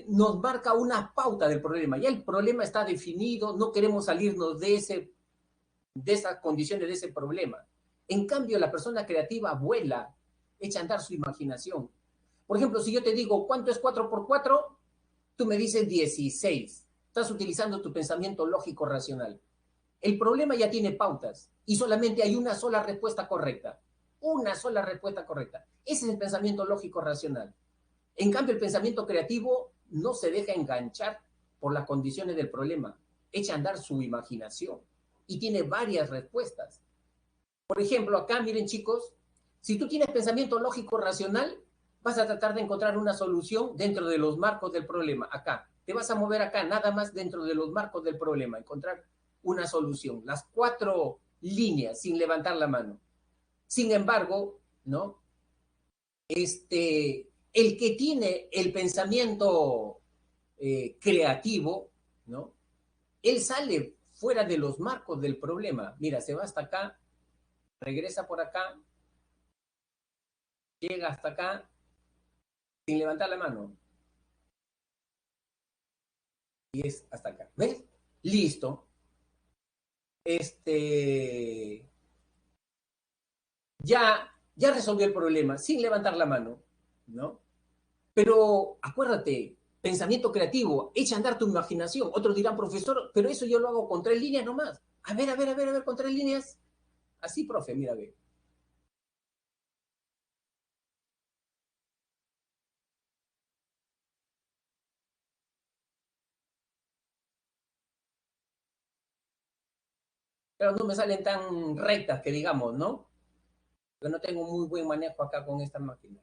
nos marca una pauta del problema. Ya el problema está definido, no queremos salirnos de esas condiciones, de ese problema. En cambio, la persona creativa vuela, echa a andar su imaginación. Por ejemplo, si yo te digo, ¿cuánto es 4 por 4? Tú me dices 16. Estás utilizando tu pensamiento lógico racional. El problema ya tiene pautas y solamente hay una sola respuesta correcta. Una sola respuesta correcta. Ese es el pensamiento lógico racional. En cambio, el pensamiento creativo no se deja enganchar por las condiciones del problema. Echa a andar su imaginación y tiene varias respuestas. Por ejemplo, acá miren chicos, si tú tienes pensamiento lógico racional, vas a tratar de encontrar una solución dentro de los marcos del problema, acá. Te vas a mover acá, nada más dentro de los marcos del problema, encontrar una solución. Las 4 líneas sin levantar la mano. Sin embargo, ¿no? El que tiene el pensamiento creativo, ¿no? Él sale fuera de los marcos del problema. Mira, se va hasta acá, regresa por acá, llega hasta acá sin levantar la mano. Y es hasta acá. ¿Ves? Listo. Ya resolvió el problema sin levantar la mano, ¿no? Pero acuérdate, pensamiento creativo, echa a andar tu imaginación. Otros dirán, profesor, pero eso yo lo hago con 3 líneas nomás. A ver, con 3 líneas. Así, profe, mira, ve. Pero no me salen tan rectas que digamos, ¿no? Yo no tengo muy buen manejo acá con esta máquina.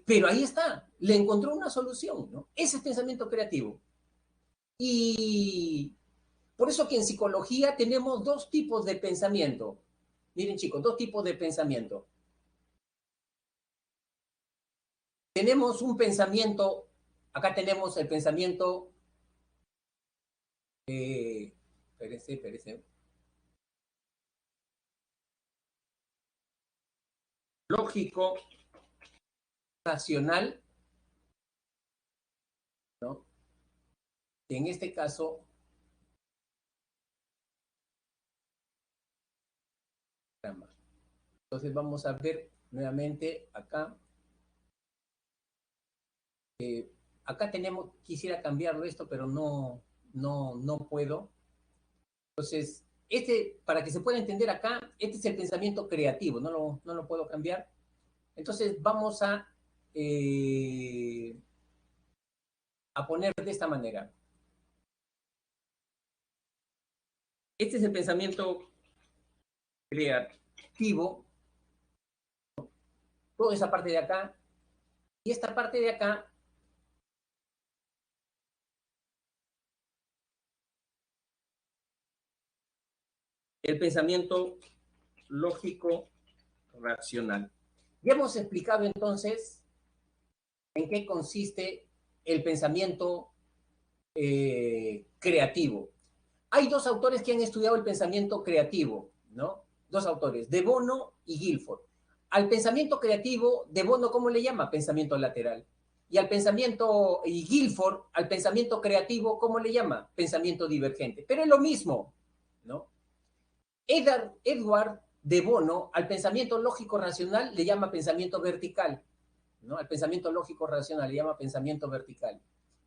Pero ahí está, le encontró una solución, ¿no? Ese es pensamiento creativo. Y por eso que en psicología tenemos 2 tipos de pensamiento. Miren chicos, 2 tipos de pensamiento. Tenemos un pensamiento, acá tenemos el pensamiento, espérese, lógico, racional, ¿no? En este caso, entonces vamos a ver nuevamente acá. Acá tenemos, quisiera cambiarlo esto, pero no puedo. Entonces, para que se pueda entender acá, este es el pensamiento creativo, no lo puedo cambiar. Entonces, vamos a poner de esta manera. Este es el pensamiento creativo, toda esa parte de acá, y esta parte de acá, el pensamiento lógico racional. Ya hemos explicado entonces en qué consiste el pensamiento creativo. Hay 2 autores que han estudiado el pensamiento creativo, ¿no? 2 autores, De Bono y Guilford. Al pensamiento creativo, De Bono, ¿cómo le llama? Pensamiento lateral. Y y Guilford, al pensamiento creativo, ¿cómo le llama? Pensamiento divergente. Pero es lo mismo, ¿no? Edward De Bono, al pensamiento lógico racional, le llama pensamiento vertical, ¿no? Al pensamiento lógico racional le llama pensamiento vertical.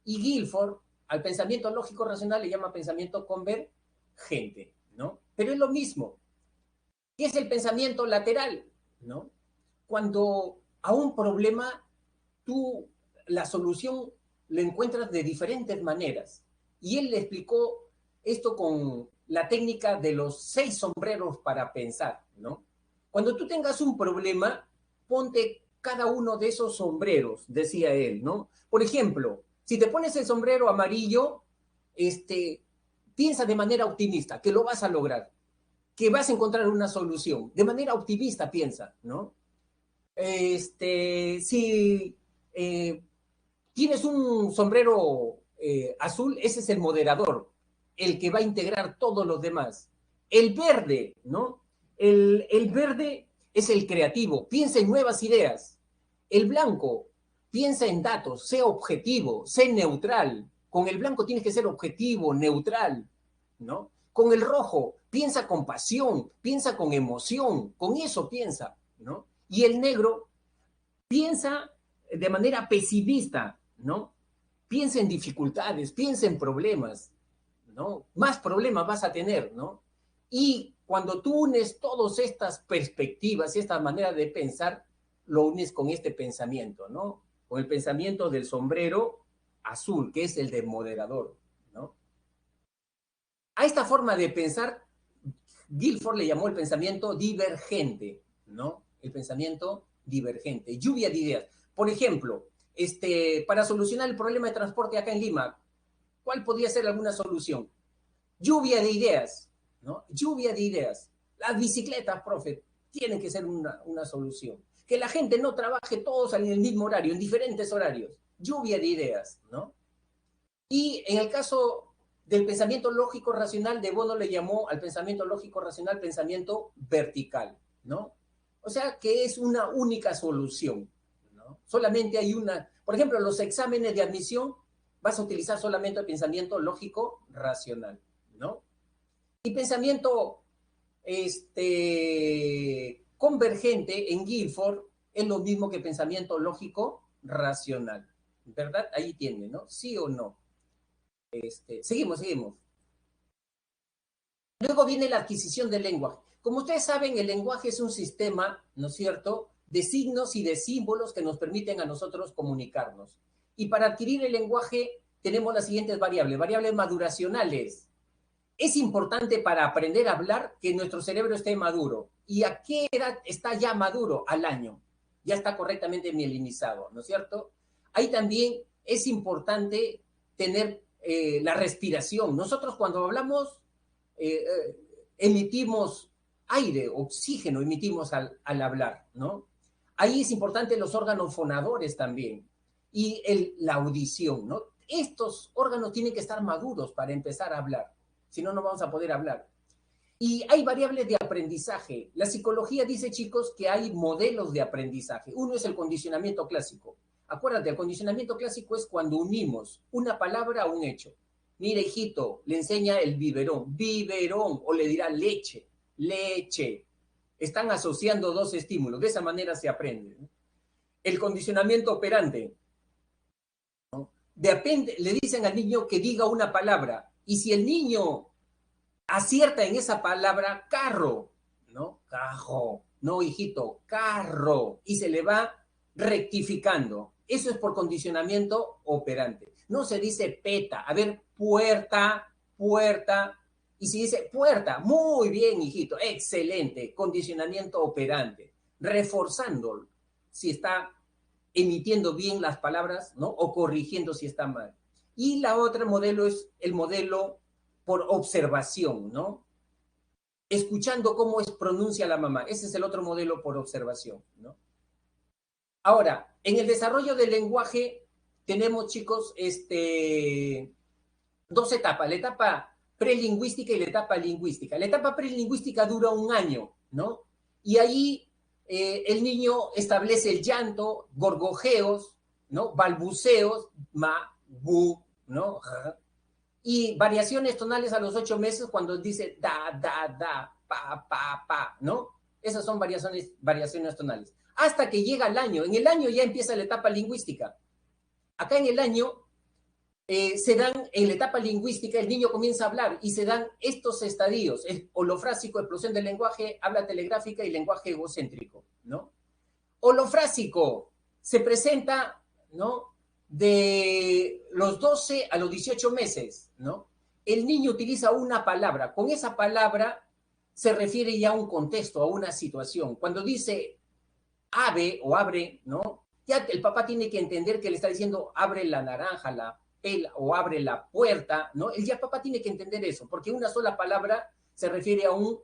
Y Guilford, al pensamiento lógico racional, le llama pensamiento convergente, ¿no? Pero es lo mismo. ¿Qué es el pensamiento lateral, ¿no? Cuando a un problema tú la solución la encuentras de diferentes maneras. Y él le explicó esto con la técnica de los 6 sombreros para pensar, ¿no? Cuando tú tengas un problema, ponte cada uno de esos sombreros, decía él, ¿no? Por ejemplo, si te pones el sombrero amarillo, piensa de manera optimista que lo vas a lograr, que vas a encontrar una solución. De manera optimista piensa, ¿no? Si tienes un sombrero azul, ese es el moderador, el que va a integrar todos los demás. El verde, ¿no? El verde es el creativo, piensa en nuevas ideas. El blanco, piensa en datos, sé objetivo, sé neutral. Con el blanco tienes que ser objetivo, neutral, ¿no? Con el rojo, piensa con pasión, piensa con emoción, con eso piensa, ¿no? Y el negro, piensa de manera pesimista, ¿no? Piensa en dificultades, piensa en problemas, ¿no? Más problemas vas a tener, ¿no? Y cuando tú unes todas estas perspectivas y esta manera de pensar, lo unes con este pensamiento, ¿no? Con el pensamiento del sombrero azul, que es el de moderador, ¿no? A esta forma de pensar, Guilford le llamó el pensamiento divergente, ¿no? El pensamiento divergente, lluvia de ideas. Por ejemplo, para solucionar el problema de transporte acá en Lima, ¿cuál podría ser alguna solución? Lluvia de ideas, ¿no? Lluvia de ideas. Las bicicletas, profe, tienen que ser una solución. Que la gente no trabaje todos en el mismo horario, en diferentes horarios. Lluvia de ideas, ¿no? Y en el caso del pensamiento lógico racional, De Bono le llamó al pensamiento lógico racional pensamiento vertical, ¿no? O sea, que es una única solución, ¿no? Solamente hay una. Por ejemplo, los exámenes de admisión vas a utilizar solamente el pensamiento lógico racional, ¿no? Y pensamiento convergente en Guilford es lo mismo que pensamiento lógico racional, ¿verdad? Ahí tiene, ¿no? ¿Sí o no? Seguimos. Luego viene la adquisición del lenguaje. Como ustedes saben, el lenguaje es un sistema, ¿no es cierto?, de signos y de símbolos que nos permiten a nosotros comunicarnos. Y para adquirir el lenguaje tenemos las siguientes variables maduracionales. Es importante para aprender a hablar que nuestro cerebro esté maduro. ¿Y a qué edad está ya maduro? Al año. Ya está correctamente mielinizado, ¿no es cierto? Ahí también es importante tener la respiración. Nosotros cuando hablamos emitimos aire, oxígeno, emitimos al hablar, ¿no? Ahí es importante los órganos fonadores también y la audición, ¿no? Estos órganos tienen que estar maduros para empezar a hablar, si no, no vamos a poder hablar. Y hay variables de aprendizaje. La psicología dice, chicos, que hay modelos de aprendizaje. Uno es el condicionamiento clásico. Acuérdate, el condicionamiento clásico es cuando unimos una palabra a un hecho. Mira, hijito, le enseña el biberón, o le dirá leche, leche. Están asociando dos estímulos, de esa manera se aprende, ¿no? El condicionamiento operante, ¿no? Le dicen al niño que diga una palabra, y si el niño acierta en esa palabra carro, ¿no? Cajo, no, hijito, carro, y se le va rectificando. Eso es por condicionamiento operante. No se dice peta, a ver, puerta, puerta, y si dice puerta, muy bien, hijito, excelente, condicionamiento operante, reforzando si está emitiendo bien las palabras, ¿no? O corrigiendo si está mal. Y la otra modelo es el modelo por observación, ¿no? Escuchando cómo pronuncia la mamá. Ese es el otro modelo por observación, ¿no? Ahora, en el desarrollo del lenguaje tenemos, chicos, dos etapas, la etapa prelingüística y la etapa lingüística. La etapa prelingüística dura un año, ¿no? Y ahí el niño establece el llanto, gorgojeos, ¿no? Balbuceos, ma, bu, ¿no? Y variaciones tonales a los 8 meses cuando dice da, pa, ¿no? Esas son variaciones tonales. Hasta que llega el año. En el año ya empieza la etapa lingüística. Acá en el año en la etapa lingüística, el niño comienza a hablar y se dan estos estadios, holofrásico, explosión del lenguaje, habla telegráfica y lenguaje egocéntrico, ¿no? Holofrásico se presenta, ¿no? De los 12 a los 18 meses, ¿no? El niño utiliza una palabra, con esa palabra se refiere ya a un contexto, a una situación. Cuando dice ave o abre, ¿no? Ya el papá tiene que entender que le está diciendo abre la naranja, la pela o abre la puerta, ¿no? El ya papá tiene que entender eso, porque una sola palabra se refiere a un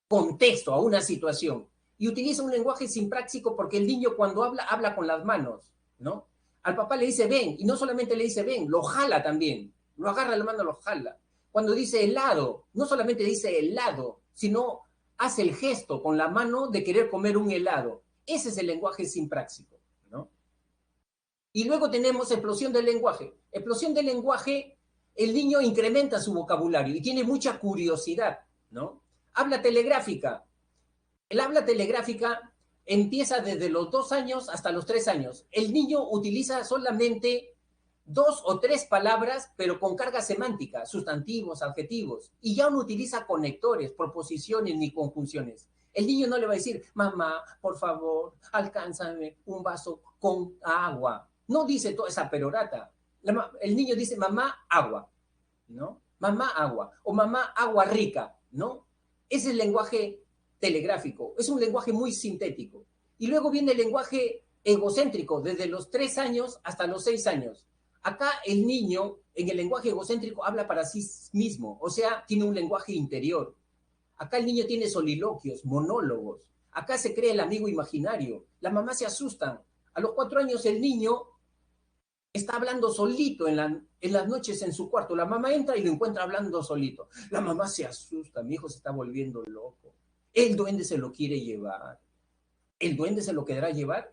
contexto, a una situación. Y utiliza un lenguaje simpráctico porque el niño cuando habla, habla con las manos, ¿no? Al papá le dice ven, y no solamente le dice ven, lo jala también, lo agarra la mano, lo jala. Cuando dice helado, no solamente dice helado, sino hace el gesto con la mano de querer comer un helado. Ese es el lenguaje simpráctico, ¿no? Y luego tenemos explosión del lenguaje. Explosión del lenguaje, el niño incrementa su vocabulario y tiene mucha curiosidad, ¿no? Habla telegráfica. El habla telegráfica empieza desde los 2 años hasta los 3 años. El niño utiliza solamente 2 o 3 palabras, pero con carga semántica, sustantivos, adjetivos, y ya no utiliza conectores, proposiciones ni conjunciones. El niño no le va a decir, mamá, por favor, alcánzame un vaso con agua. No dice toda esa perorata. El niño dice, mamá, agua, ¿no? Mamá, agua, o mamá, agua rica, ¿no? Ese es el lenguaje telegráfico, es un lenguaje muy sintético. Y luego viene el lenguaje egocéntrico desde los 3 años hasta los 6 años. Acá el niño, en el lenguaje egocéntrico, habla para sí mismo, o sea, tiene un lenguaje interior. Acá el niño tiene soliloquios, monólogos. Acá se crea el amigo imaginario. Las mamás se asustan. A los 4 años el niño está hablando solito en las noches en su cuarto. La mamá entra y lo encuentra hablando solito. La mamá se asusta, mi hijo se está volviendo loco. El duende se lo quiere llevar. ¿El duende se lo quedará llevar?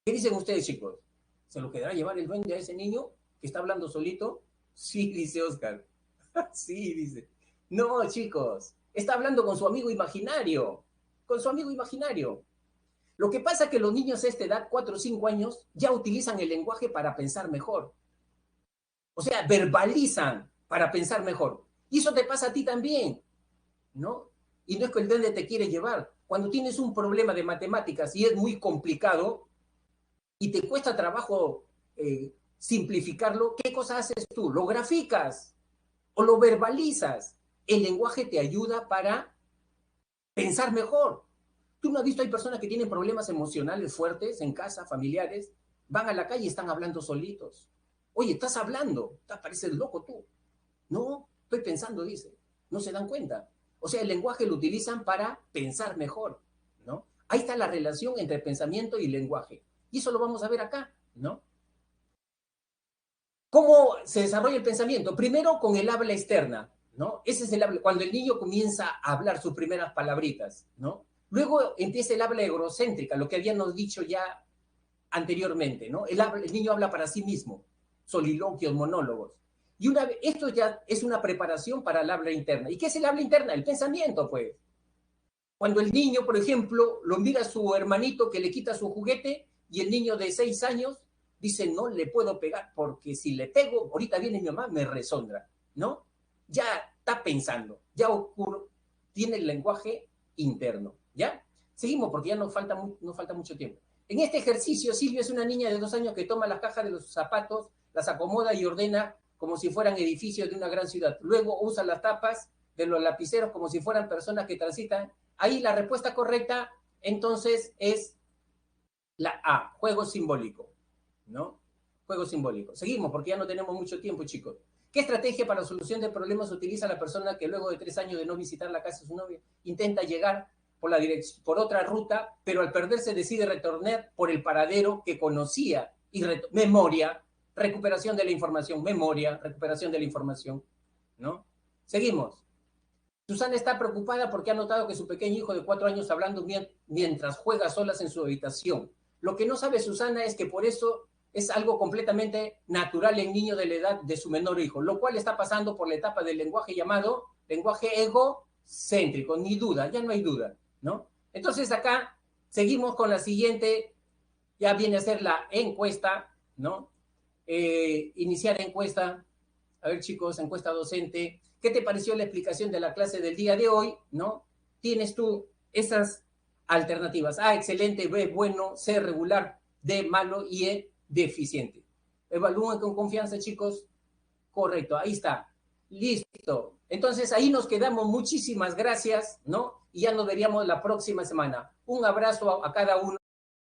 ¿Qué dicen ustedes, chicos? ¿Se lo quedará llevar el duende a ese niño que está hablando solito? Sí, dice Oscar. Sí, dice. No, chicos, está hablando con su amigo imaginario. Con su amigo imaginario. Lo que pasa es que los niños a esta edad, 4 o 5 años, ya utilizan el lenguaje para pensar mejor. O sea, verbalizan para pensar mejor. Y eso te pasa a ti también, ¿no? Y no es que el duende te quiere llevar. Cuando tienes un problema de matemáticas y es muy complicado y te cuesta trabajo simplificarlo, ¿qué cosa haces tú? Lo graficas o lo verbalizas. El lenguaje te ayuda para pensar mejor. Tú no has visto, hay personas que tienen problemas emocionales fuertes en casa, familiares, van a la calle y están hablando solitos. Oye, estás hablando, pareces loco tú. No, estoy pensando, dice. No se dan cuenta. O sea, el lenguaje lo utilizan para pensar mejor, ¿no? Ahí está la relación entre pensamiento y lenguaje. Y eso lo vamos a ver acá, ¿no? ¿Cómo se desarrolla el pensamiento? Primero con el habla externa, ¿no? Ese es el habla, cuando el niño comienza a hablar sus primeras palabritas, ¿no? Luego empieza el habla egocéntrica, lo que habíamos dicho ya anteriormente, ¿no? El niño habla para sí mismo, soliloquios, monólogos. Y esto ya es una preparación para el habla interna. ¿Y qué es el habla interna? El pensamiento, pues. Cuando el niño, por ejemplo, lo mira a su hermanito que le quita su juguete y el niño de 6 años dice, no le puedo pegar porque si le pego, ahorita viene mi mamá, me resondra, ¿no? Ya está pensando, ya ocurre, tiene el lenguaje interno, ¿ya? Seguimos porque ya nos falta mucho tiempo. En este ejercicio, Silvia es una niña de 2 años que toma las cajas de los zapatos, las acomoda y ordena como si fueran edificios de una gran ciudad. Luego usa las tapas de los lapiceros como si fueran personas que transitan. Ahí la respuesta correcta, entonces, es la A, juego simbólico, ¿no? Juego simbólico. Seguimos, porque ya no tenemos mucho tiempo, chicos. ¿Qué estrategia para solución de problemas utiliza la persona que luego de 3 años de no visitar la casa de su novia intenta llegar por otra ruta, pero al perderse decide retornar por el paradero que conocía? Y memoria, recuperación de la información, memoria, recuperación de la información, ¿no? Seguimos. Susana está preocupada porque ha notado que su pequeño hijo de 4 años hablando mientras juega solas en su habitación. Lo que no sabe Susana es que por eso es algo completamente natural en niños de la edad de su menor hijo, lo cual está pasando por la etapa del lenguaje llamado lenguaje egocéntrico. Ni duda, ya no hay duda, ¿no? Entonces acá seguimos con la siguiente, ya viene a ser la encuesta, ¿no? Iniciar encuesta. A ver, chicos, encuesta docente. ¿Qué te pareció la explicación de la clase del día de hoy? ¿No? Tienes tú esas alternativas. A, excelente; B, bueno; C, regular; D, malo; y E, deficiente. Evalúen con confianza, chicos. Correcto, ahí está. Listo. Entonces, ahí nos quedamos. Muchísimas gracias, ¿no? Y ya nos veríamos la próxima semana. Un abrazo a cada uno.